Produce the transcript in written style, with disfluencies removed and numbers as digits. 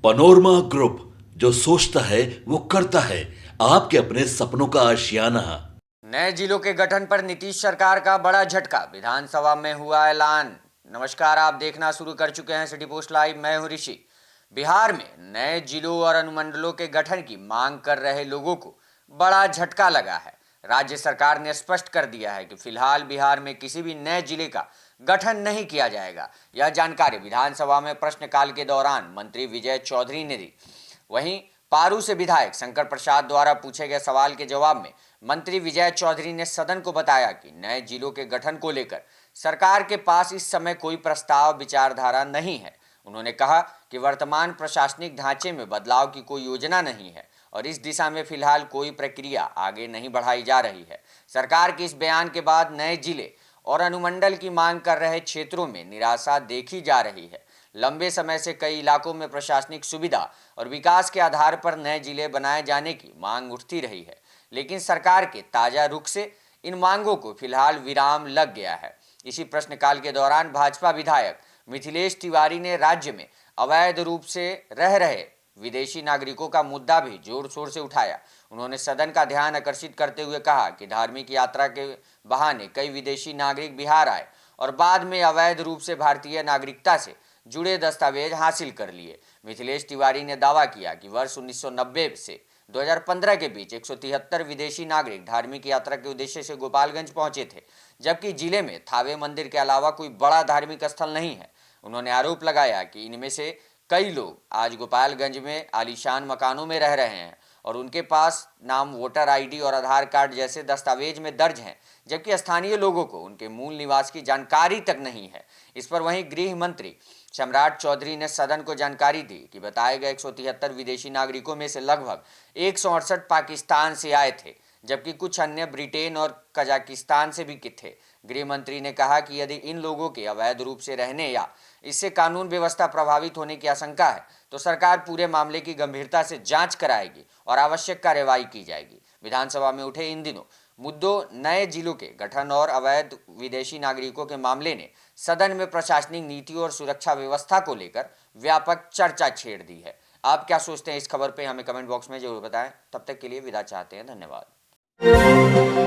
Panorama group, जो सोचता है वो करता है। आपके अपने सपनों का आशियाना। नए जिलों के गठन पर नीतीश सरकार का बड़ा झटका, विधानसभा में हुआ ऐलान। नमस्कार, आप देखना शुरू कर चुके हैं सिटी पोस्ट लाइव। मैं हूं ऋषि। बिहार में नए जिलों और अनुमंडलों के गठन की मांग कर रहे लोगों को बड़ा झटका लगा है। राज्य सरकार ने स्पष्ट कर दिया है कि फिलहाल बिहार में किसी भी नए जिले का गठन नहीं किया जाएगा। यह जानकारी विधानसभा में प्रश्नकाल के दौरान मंत्री विजय चौधरी ने दी। वहीं पारू से विधायक शंकर प्रसाद द्वारा पूछे गए सवाल के जवाब में मंत्री विजय चौधरी ने सदन को बताया कि नए जिलों के गठन को लेकर सरकार के पास इस समय कोई प्रस्ताव विचारधारा नहीं है। उन्होंने कहा कि वर्तमान प्रशासनिक ढांचे में बदलाव की कोई योजना नहीं है और इस दिशा में फिलहाल कोई प्रक्रिया आगे नहीं बढ़ाई जा रही है। सरकार के इस बयान के बाद नए जिले और अनुमंडल की मांग कर रहे क्षेत्रों में निराशा देखी जा रही है। लंबे समय से कई इलाकों में प्रशासनिक सुविधा और विकास के आधार पर नए जिले बनाए जाने की मांग उठती रही है, लेकिन सरकार के ताजा रुख से इन मांगों को फिलहाल विराम लग गया है। इसी प्रश्नकाल के दौरान भाजपा विधायक मिथिलेश तिवारी ने राज्य में अवैध रूप से रह रहे विदेशी नागरिकों का मुद्दा भी जोर शोर से उठाया। उन्होंने सदन का ध्यान आकर्षित करते हुए कहा कि धार्मिक यात्रा के बहाने कई विदेशी नागरिक बिहार आए और बाद में अवैध रूप से भारतीय नागरिकता से जुड़े दस्तावेज हासिल कर लिए। मिथिलेश तिवारी ने दावा किया कि वर्ष 1990 से 2015 के बीच 173 विदेशी नागरिक धार्मिक यात्रा के उद्देश्य से गोपालगंज पहुंचे थे, जबकि जिले में थावे मंदिर के अलावा कोई बड़ा धार्मिक स्थल नहीं है। उन्होंने आरोप लगाया कि इनमें से कई लोग आज गोपालगंज में आलीशान मकानों में रह रहे हैं और उनके पास नाम वोटर आईडी और आधार कार्ड जैसे दस्तावेज में दर्ज हैं, जबकि स्थानीय लोगों को उनके मूल निवास की जानकारी तक नहीं है। इस पर वहीं गृह मंत्री सम्राट चौधरी ने सदन को जानकारी दी कि बताए गए 173 विदेशी नागरिकों में से लगभग 168 पाकिस्तान से आए थे, जबकि कुछ अन्य ब्रिटेन और कजाकिस्तान से भी थे। गृह मंत्री ने कहा कि यदि इन लोगों के अवैध रूप से रहने या इससे कानून व्यवस्था प्रभावित होने की आशंका है तो सरकार पूरे मामले की गंभीरता से जांच कराएगी और आवश्यक कार्रवाई की जाएगी। विधानसभा में उठे इन दिनों मुद्दों नए जिलों के गठन और अवैध विदेशी नागरिकों के मामले ने सदन में प्रशासनिक नीति और सुरक्षा व्यवस्था को लेकर व्यापक चर्चा छेड़ दी है। आप क्या सोचते हैं इस खबर पे हमें कमेंट बॉक्स में जरूर बताएं। तब तक के लिए विदा चाहते हैं। धन्यवाद।